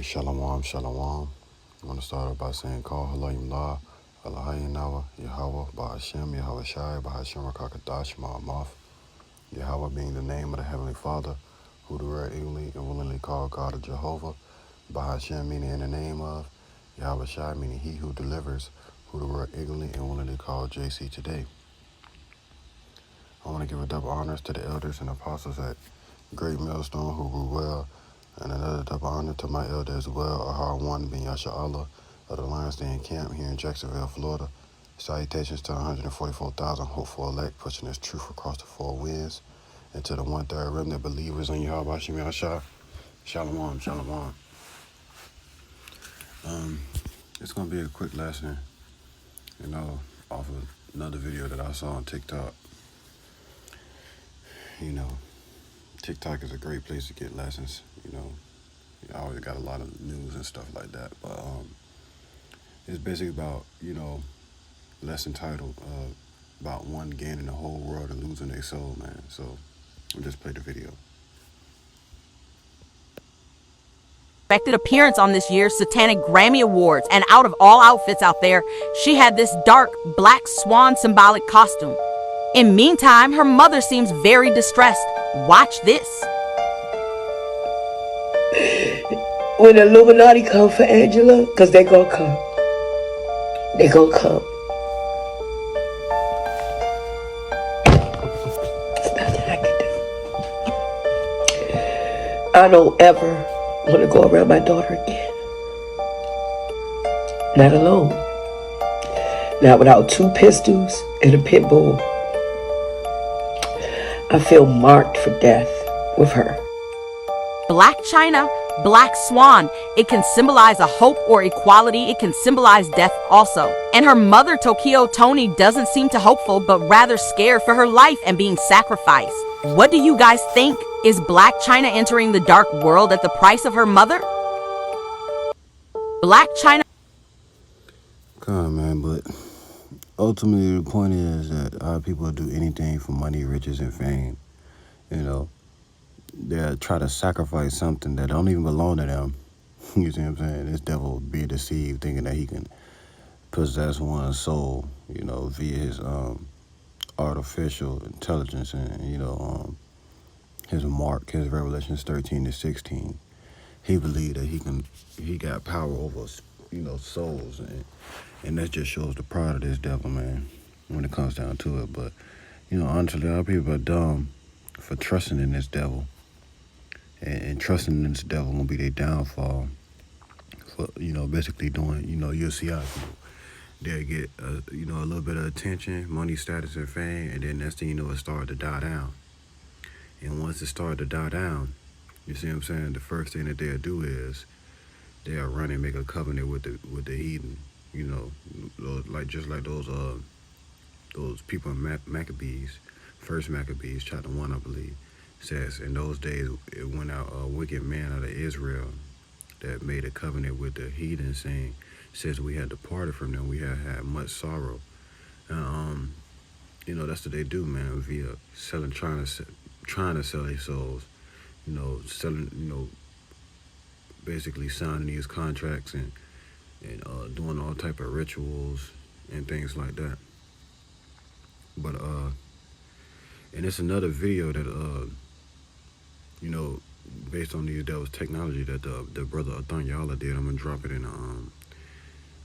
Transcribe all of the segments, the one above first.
Shalom, shalom. I want to start off by saying, Call Halayim La, Elohim Nawa, Yahweh, Bahashem, Yahweh Shai, Bahashem Rakakadash, Ma'amath. Yahweh being the name of the Heavenly Father, who the word eagerly and willingly called God of Jehovah. Bahashem meaning in the name of. Yahweh Shai meaning he who delivers, who the word eagerly and willingly called JC today. I want to give a double honors to the elders and apostles at Great Millstone who grew well, and another double honor to my elder as well, Ahar One bin Yasha Allah of the Lions Den Camp here in Jacksonville, Florida. Salutations to 144,000 hopeful elect pushing this truth across the four winds, and to the one-third remnant believers in Yahweh Hashem Yahshua. Shalom, shalom. It's going to be a quick lesson, off of another video that I saw on TikTok. TikTok is a great place to get lessons, I always got a lot of news and stuff like that, but it's basically about, lesson titled about one gaining the whole world and losing their soul, man. So I'll just play the video. Expected appearance on this year's Satanic Grammy Awards, and out of all outfits out there, she had this dark black swan symbolic costume. In meantime, her mother seems very distressed. Watch this. When the Illuminati come for Angela, because they gonna come. They gonna come. There's nothing I can do. I don't ever want to go around my daughter again. Not alone. Not without 2 pistols and a pit bull. I feel marked for death with her. Black China, Black Swan. It can symbolize a hope or equality. It can symbolize death also. And her mother, Tokyo Toni, doesn't seem too hopeful, but rather scared for her life and being sacrificed. What do you guys think? Is Black China entering the dark world at the price of her mother? Black China. Come on, man, but ultimately the point is that a lot of people do anything for money, riches, and fame. They'll try to sacrifice something that don't even belong to them. You see what I'm saying? This devil be deceived, thinking that he can possess one's soul, via his artificial intelligence and his mark, his Revelations 13-16. He believed that he got power over souls, and that just shows the pride of this devil, man, when it comes down to it. But honestly, a lot of people are dumb for trusting in this devil. And trusting in this devil will be their downfall. For basically doing you'll see how they'll get a little bit of attention, money, status, and fame, and then next thing you know, it started to die down. And once it started to die down, you see what I'm saying, the first thing that they'll do is they'll run and make a covenant with the heathen. Just like those people in Maccabees, first Maccabees, chapter 1, I believe. Says in those days it went out a wicked man out of Israel that made a covenant with the heathen, saying, says we had departed from them, we had much sorrow. And that's what they do, man, via selling, trying to sell their souls, selling, basically signing these contracts and doing all type of rituals and things like that. But and it's another video that based on these devil's technology that the brother Athanyala did. I'm gonna drop it in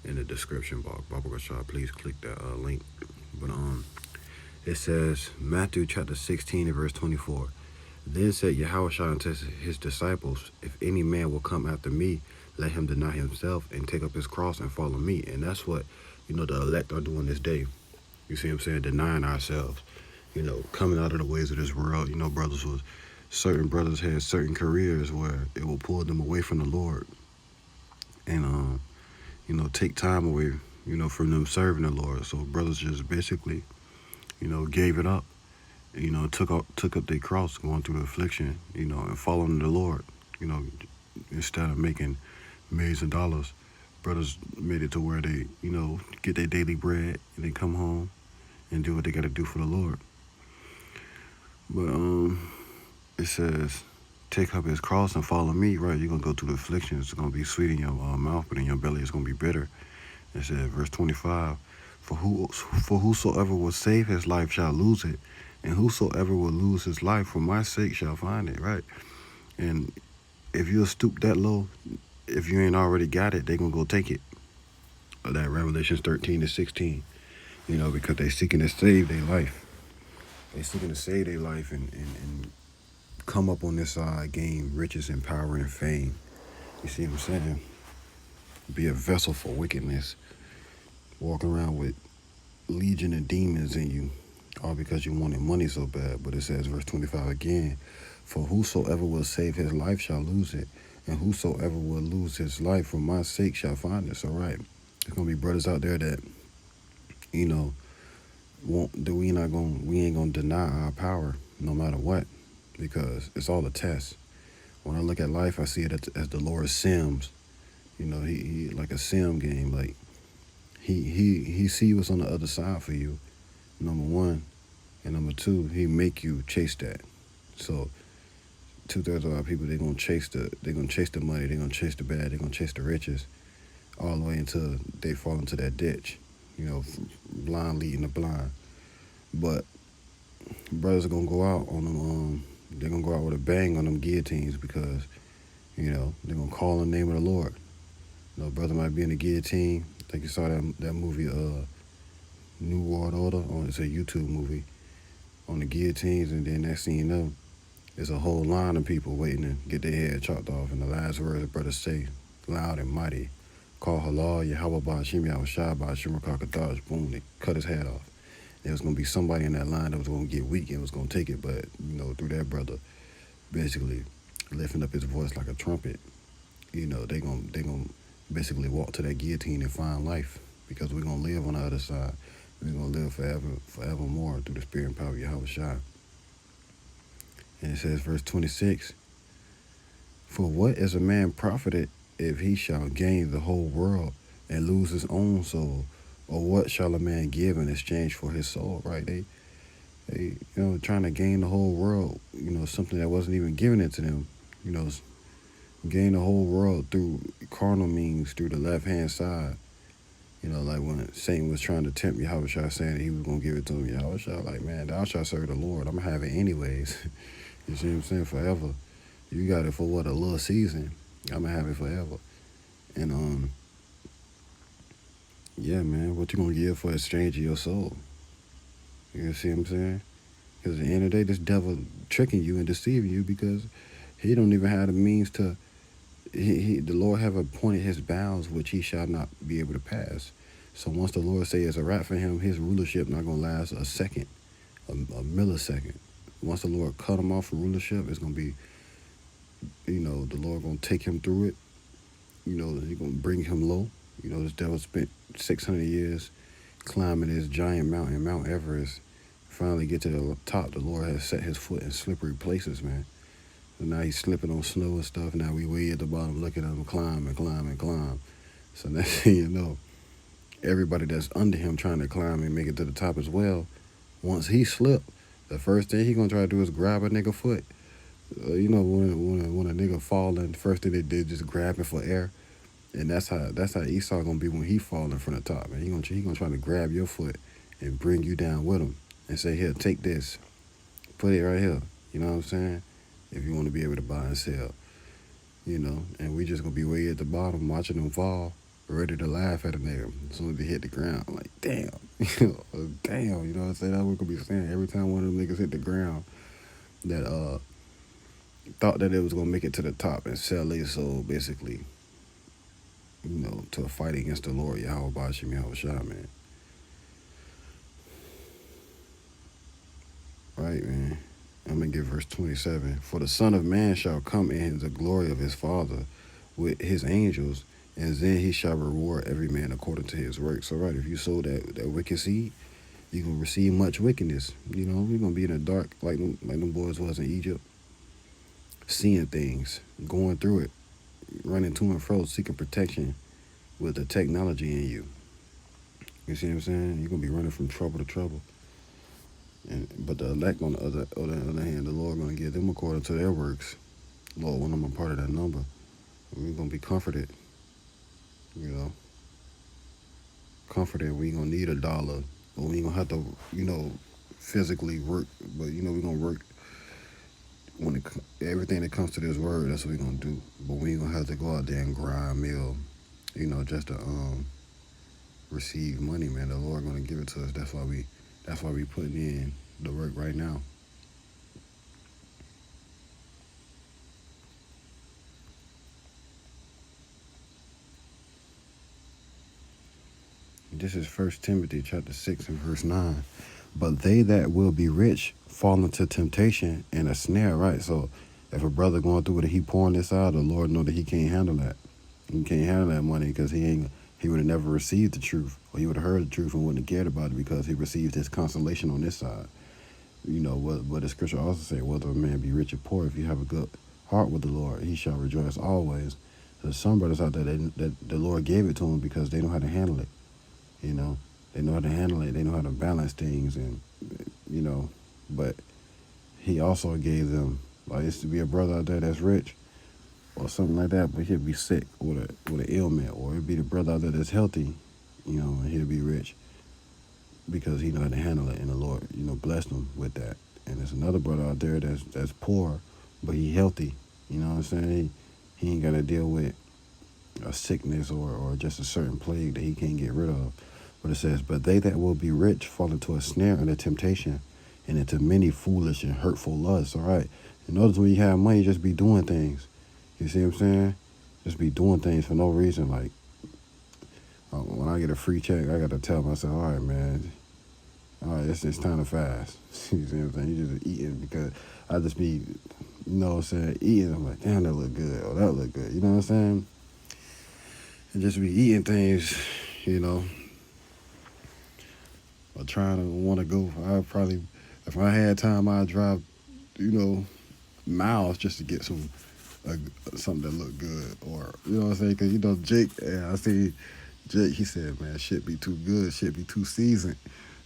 the description box. Baba Gashar, please click that link. But it says Matthew chapter 16 and verse 24. Then said Yahushua unto his disciples, if any man will come after me, let him deny himself and take up his cross and follow me. And that's what the elect are doing this day. You see what I'm saying? Denying ourselves. Coming out of the ways of this world. Certain brothers had certain careers where it will pull them away from the Lord and, take time away, from them serving the Lord. So brothers just basically, gave it up, took up their cross, going through the affliction, and following the Lord, instead of making millions of dollars. Brothers made it to where they, get their daily bread and then come home and do what they got to do for the Lord. But, it says, take up his cross and follow me, right, you're going to go through the afflictions. It's going to be sweet in your mouth, but in your belly it's going to be bitter. It said, verse 25, for whosoever will save his life shall lose it, and whosoever will lose his life for my sake shall find it, right? And if you'll stoop that low, if you ain't already got it, they going to go take it. That Revelations 13-16, because they seeking to save their life. They seeking to save their life and come up on this side, gain riches and power and fame. You see what I'm saying? Be a vessel for wickedness. Walk around with legion of demons in you, all because you wanted money so bad. But it says, verse 25 again, for whosoever will save his life shall lose it, and whosoever will lose his life for my sake shall find it. So, right, there's going to be brothers out there that, we ain't gonna deny our power no matter what, because it's all a test. When I look at life, I see it as the Lord Sims. He like a sim game. Like he see what's on the other side for you, number one, and number two, he make you chase that. So 2/3 of our people, they're gonna chase the money, they're gonna chase the bad, they're gonna chase the riches, all the way until they fall into that ditch. Blind leading the blind. But brothers are gonna go out on them. They're gonna go out with a bang on them guillotines because, they're gonna call on the name of the Lord. Brother might be in the guillotine. I think you saw that movie, New World Order. It's a YouTube movie on the guillotines, and then next thing you know, there's a whole line of people waiting to get their head chopped off. And the last words the brothers say, loud and mighty, call Halal, Yahweh Ba'ashim, Yahweh Shai Ba'ashim, Kakadash, boom, they cut his head off. There was going to be somebody in that line that was going to get weak and was going to take it, but, through that brother basically lifting up his voice like a trumpet, they going to basically walk to that guillotine and find life, because we're going to live on the other side. We're going to live forevermore through the spirit and power of Yahweh Shai. And it says, verse 26, for what is a man profited if he shall gain the whole world and lose his own soul? Or what shall a man give in exchange for his soul, right? They trying to gain the whole world, something that wasn't even given it to them, gain the whole world through carnal means, through the left-hand side. Like when Satan was trying to tempt Yahweh Shai, saying he was going to give it to him. Yahweh Shai, like, man, thou shalt serve the Lord. I'm going to have it anyways. You see what I'm saying? Forever. You got it for what, a little season. I'm going to have it forever. And, yeah, man, what you going to give for exchange of your soul? You see what I'm saying? Because at the end of the day, this devil tricking you and deceiving you, because he don't even have the means to, the Lord have appointed his bounds which he shall not be able to pass. So once the Lord say it's a wrap for him, his rulership not going to last a second, a millisecond. Once the Lord cut him off from rulership, it's going to be, the Lord going to take him through it. He's going to bring him low. This devil spent 600 years climbing this giant mountain, Mount Everest. Finally get to the top, the Lord has set his foot in slippery places, man. So now he's slipping on snow and stuff. Now we way at the bottom looking at him climb and climb and climb. So next thing you know, everybody that's under him trying to climb and make it to the top as well, once he slip, the first thing he gonna try to do is grab a nigga foot. When a nigga falling, first thing they did just grab him for air. And that's how Esau gonna be when he falling from the top. And he gonna try to grab your foot and bring you down with him and say, here, take this, put it right here. You know what I'm saying? If you want to be able to buy and sell, and we just gonna be way at the bottom watching them fall, ready to laugh at a nigga as soon as they hit the ground. I'm like, damn, damn, you know what I'm saying? That's what we're gonna be saying every time one of them niggas hit the ground that thought that it was gonna make it to the top and sell their soul, basically, to a fight against the Lord, Yahweh Ba'ashim, Yahweh Shai, man. Right, man. I'm going to get verse 27. For the Son of Man shall come in the glory of his Father with his angels, and then he shall reward every man according to his work. So, right, if you sow that wicked seed, you're going to receive much wickedness. You're going to be in the dark like them boys was in Egypt, seeing things, going through it, running to and fro, seeking protection with the technology in you. You see what I'm saying? You're going to be running from trouble to trouble. But the elect, on the other hand, the Lord going to give them according to their works. Lord, when I'm a part of that number, we're gonna be comforted. You know, comforted. We ain't gonna need $1, but we ain't gonna have to, physically work. But we're gonna work when everything that comes to this word. That's what we're gonna do. But we ain't gonna have to go out there and grind mill, just to receive money, man. The Lord gonna give it to us. That's why we putting in the work right now. This is 1 Timothy chapter 6 and verse 9. But they that will be rich fall into temptation and a snare, right? So if a brother going through it and he pouring this out, the Lord know that he can't handle that. He can't handle that money because he would have never received the truth, or he would have heard the truth and wouldn't have cared about it because he received his consolation on this side. What the scripture also say, whether a man be rich or poor, if you have a good heart with the Lord, he shall rejoice always. There's some brothers out there that the Lord gave it to them because they know how to handle it. They know how to handle it. They know how to balance things, and but he also gave them, like, used to be a brother out there that's rich or something like that, but he'll be sick with an ailment, or it'd be the brother out there that's healthy, and he'll be rich because he know how to handle it, and the Lord, blessed him with that. And there's another brother out there that's poor, but he healthy. You know what I'm saying? He ain't got to deal with a sickness or just a certain plague that he can't get rid of. But it says, but they that will be rich fall into a snare and a temptation, and into many foolish and hurtful lusts. All right. And notice when you have money, just be doing things. You see what I'm saying? Just be doing things for no reason. Like, when I get a free check, I got to tell myself, all right, man, it's time to fast. You see what I'm saying? You just eating because I just be, eating. I'm like, damn, that look good. Or that look good. You know what I'm saying? And just be eating things, or trying to want to go. I probably, if I had time, I'd drive, miles just to get something that looked good. Or, you know what I'm saying? Because, Jake, I see Jake, he said, man, shit be too good, shit be too seasoned.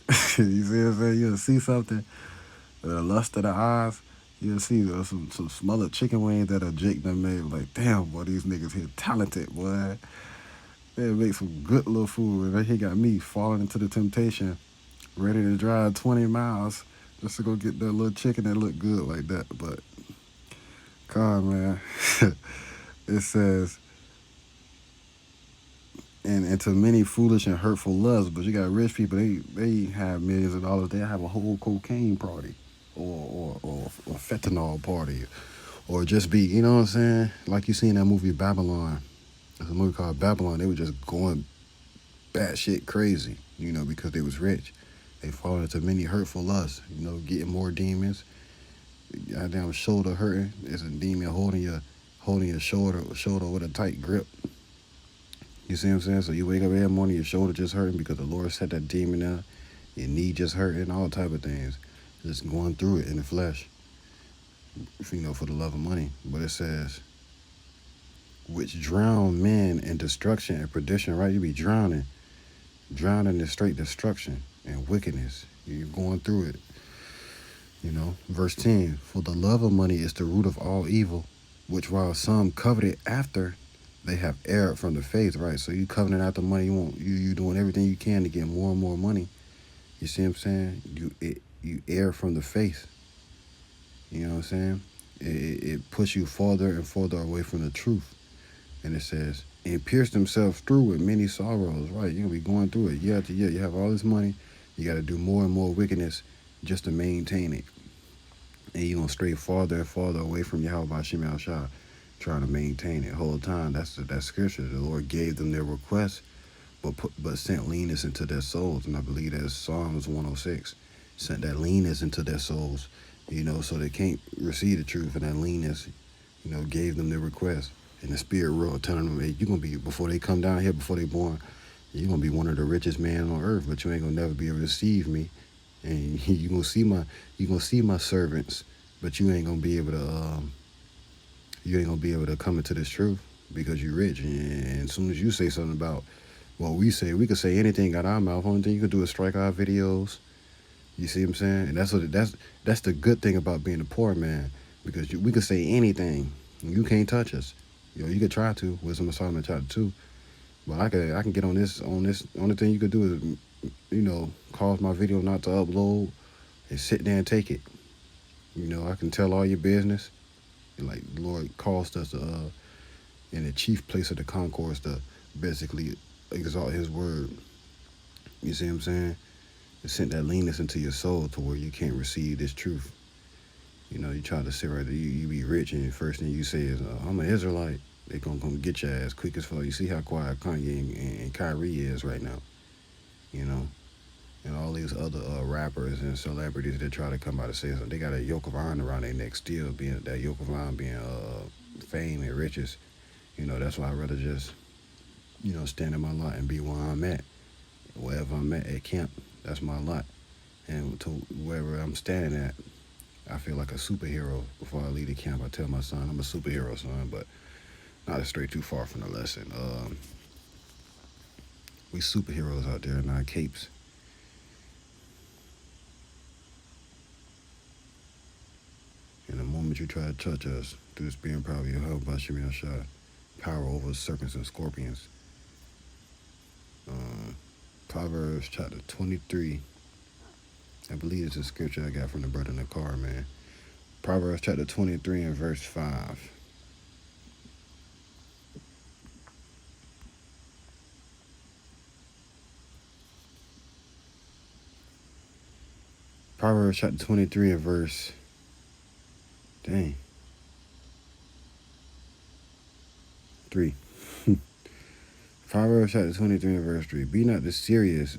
You see what I'm saying? You'll see something, the lust of the eyes, you'll see some smothered chicken wings that a Jake done made. Like, damn, boy, these niggas here talented, boy. They make some good little food. And then he got me falling into the temptation, ready to drive 20 miles just to go get that little chicken that looked good like that. But, God, man, it says, and into many foolish and hurtful lusts. But you got rich people, they have millions of dollars. They have a whole cocaine party or fentanyl party, or just be, you know what I'm saying? Like you seen that movie Babylon. There's a movie called Babylon. They were just going batshit crazy, because they was rich. They fall into many hurtful lusts, getting more demons. Goddamn shoulder hurting. There's a demon holding your shoulder with a tight grip. You see what I'm saying? So you wake up every morning, your shoulder just hurting because the Lord set that demon there. Your knee just hurting, all type of things. Just going through it in the flesh, for the love of money. But it says, which drown men in destruction and perdition, right? You be drowning in straight destruction and wickedness. You're going through it. Verse 10, for the love of money is the root of all evil, which while some coveted after, they have erred from the faith, right? So you coveting after money, you doing everything you can to get more and more money. You see what I'm saying? You err from the faith. You know what I'm saying? It puts you farther and farther away from the truth. And it says, and pierced themselves through with many sorrows, right? You're going to be going through it year after year. You have all this money. You got to do more and more wickedness just to maintain it. And you're going to stray farther and farther away from Yahweh B'Shem Yahushua, trying to maintain it whole time. That's scripture. The Lord gave them their request, but sent leanness into their souls. And I believe that's Psalms 106. Sent that leanness into their souls, so they can't receive the truth. And that leanness, gave them their request. In the spirit world, telling them, hey, you're going to be, before they come down here, before they born, you're going to be one of the richest men on earth, but you ain't going to never be able to deceive me. And you're going to see my servants, but you ain't going to be able to come into this truth because you're rich. And as soon as you say something about what we say, we could say anything out our mouth. Only thing you could do is strike our videos. You see what I'm saying? And that's the good thing about being a poor man, because we could say anything. You can't touch us. You could try to. Wisdom of Solomon chapter 2. But I can get on this. Only thing you could do is, cause my video not to upload and sit there and take it. I can tell all your business. And like the Lord caused us in the chief place of the concourse to basically exalt his word. You see what I'm saying? It sent that leanness into your soul to where you can't receive this truth. You try to sit right there, you be rich, and the first thing you say is, I'm an Israelite. They gonna come get your ass quick as fuck. You see how quiet Kanye and Kyrie is right now, and all these other rappers and celebrities that try to come out and say something. They got a yoke of iron around their neck still, being that yoke of iron being fame and riches. That's why I'd rather just, stand in my lot and be where I'm at. Wherever I'm at camp, that's my lot. And to wherever I'm standing at, I feel like a superhero. Before I leave the camp, I tell my son, I'm a superhero, son, but not to stray too far from the lesson. We superheroes out there in our capes. And the moment you try to touch us through the spirit and power of your help by Shemi Ashai, power over serpents and scorpions. Proverbs chapter 23. I believe it's a scripture I got from the brother in the car, man. Proverbs chapter 23 and verse 5. Proverbs chapter 23 and verse... Dang. 3. Proverbs chapter 23 and verse 3. Be not serious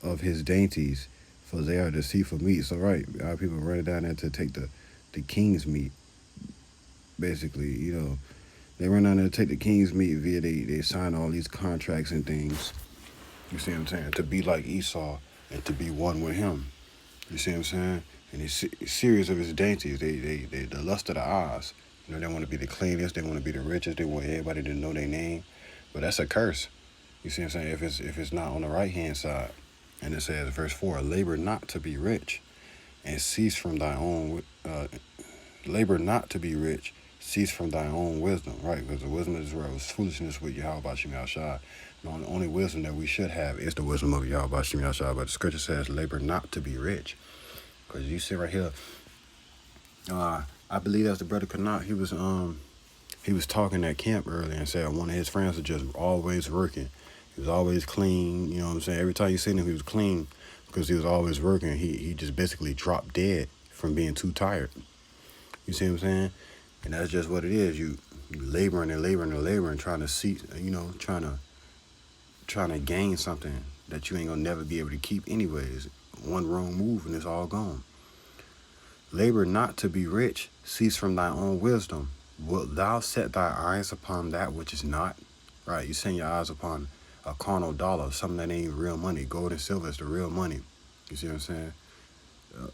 of his dainties, for they are deceitful meat. So right, our people run down there to take the king's meat. Basically, they run down there to take the king's meat via they sign all these contracts and things. You see what I'm saying? To be like Esau and to be one with him. You see what I'm saying? And he's serious of his dainties. They the lust of the eyes. They want to be the cleanest. They want to be the richest. They want everybody to know their name. But that's a curse. You see what I'm saying? If it's not on the right hand side. And it says, verse 4, labor not to be rich, and cease from thy own. Labor not to be rich, cease from thy own wisdom, right? Because the wisdom of Israel was foolishness with Yahweh Shemi Ashai. The only wisdom that we should have is the wisdom of Yahweh Shemi Ashai. But the scripture says, labor not to be rich. Because you see right here, I believe that's the brother Kanat. He was talking at camp earlier and said one of his friends was just always working. He was always clean, you know what I'm saying? Every time you seen him, he was clean because he was always working. He just basically dropped dead from being too tired. You see what I'm saying? And that's just what it is. You laboring and laboring and laboring, trying to see, trying to gain something that you ain't gonna never be able to keep anyways. One wrong move and it's all gone. Labor not to be rich, cease from thy own wisdom. Wilt thou set thy eyes upon that which is not? Right, you set your eyes upon a carnal dollar, something that ain't real money. Gold and silver is the real money. You see what I'm saying?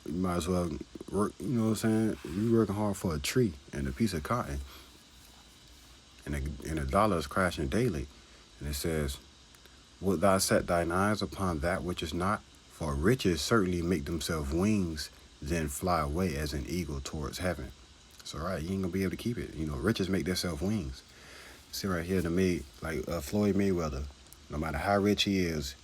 You might as well work, you know what I'm saying? You working hard for a tree and a piece of cotton. And a dollar is crashing daily. And it says, wilt thou set thine eyes upon that which is not? For riches certainly make themselves wings, then fly away as an eagle towards heaven. So right, you ain't gonna be able to keep it. Riches make themselves wings. See right here, Floyd Mayweather. No matter how rich he is,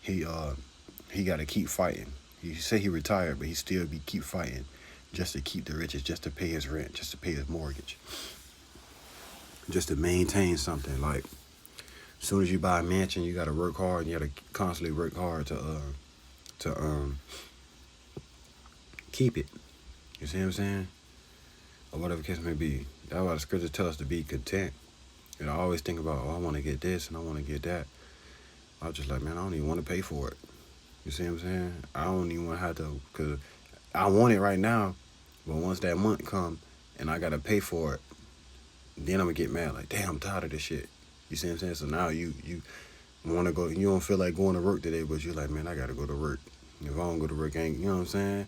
he got to keep fighting. He say he retired, but he still keep fighting just to keep the riches, just to pay his rent, just to pay his mortgage, just to maintain something. Like, as soon as you buy a mansion, you got to work hard, and you got to constantly work hard to keep it. You see what I'm saying? Or whatever the case may be. That's why the scriptures tell us to be content. I always think about, I want to get this and I want to get that. I was just like, man, I don't even want to pay for it. You see what I'm saying? I don't even want to have to, because I want it right now, but once that month come and I got to pay for it, then I'm going to get mad. Like, damn, I'm tired of this shit. You see what I'm saying? So now you want to go, you don't feel like going to work today, but you're like, man, I got to go to work. If I don't go to work, you know what I'm saying?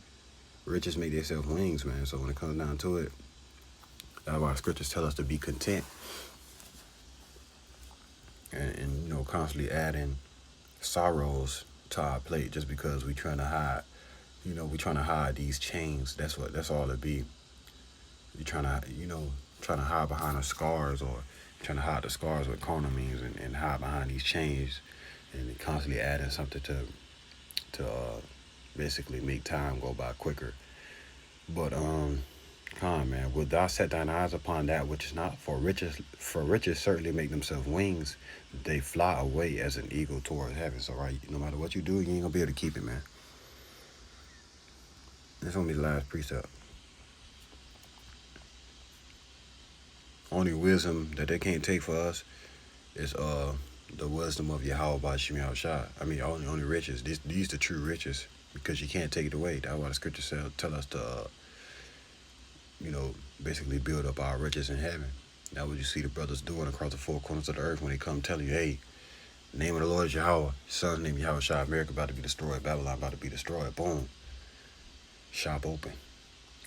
Riches make themselves wings, man. So when it comes down to it, that's why scriptures tell us to be content. And constantly adding sorrows to our plate just because we trying to hide. We trying to hide these chains. That's all it be. You trying trying to hide behind the scars, or trying to hide the scars with carnal means, and hide behind these chains, and constantly adding something to basically make time go by quicker. But Con man, wilt thou set thine eyes upon that which is not? For riches certainly make themselves wings; they fly away as an eagle toward heaven. So right, no matter what you do, you ain't gonna be able to keep it, man. This gonna be the last precept. Only wisdom that they can't take for us is the wisdom of Yahweh by Shem Shai. I mean, only riches. These the true riches, because you can't take it away. That's why the scripture tell us to basically build up our riches in heaven. That's what you see the brothers doing across the four corners of the earth when they come telling you, hey, the name of the Lord is Yahweh. His son's name is Yahweh Shai. America about to be destroyed. Babylon about to be destroyed. Boom. Shop open.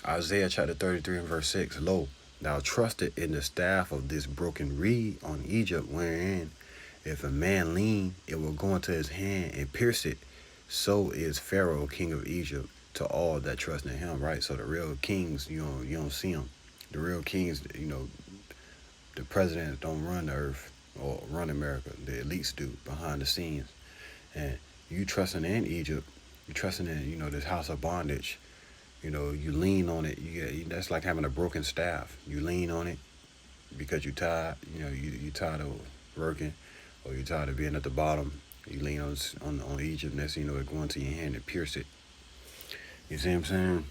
Isaiah chapter 33 and verse 6. Lo, thou trusted in the staff of this broken reed on Egypt, wherein if a man lean, it will go into his hand and pierce it. So is Pharaoh, king of Egypt, to all that trust in him, right? So the real kings, you don't see them. The real kings, the presidents don't run the earth or run America. The elites do behind the scenes. And you trusting in Egypt, you trusting in, this house of bondage. You lean on it. That's like having a broken staff. You lean on it because you're tired. You tired of working, or you're tired of being at the bottom. You lean on Egypt, and that's it going to your hand and pierce it. You see what I'm saying?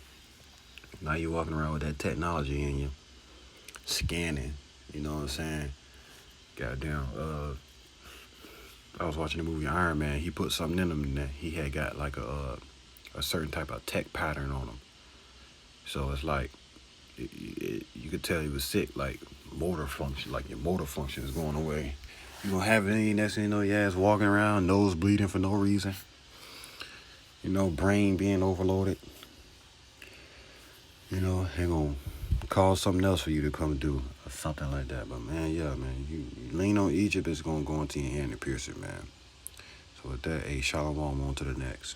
Now you're walking around with that technology in you, scanning. You know what I'm saying? Goddamn. I was watching the movie Iron Man. He put something in him that he had got like a certain type of tech pattern on him. So it's like you could tell he was sick, like motor function, like your motor function is going away. You gonna have any next thing you know, your ass walking around, nose bleeding for no reason. Brain being overloaded. They gonna cause something else for you to come do or something like that. But man, you lean on Egypt, it's gonna go into your hand and pierce it, man. So with that, shalom, on to the next.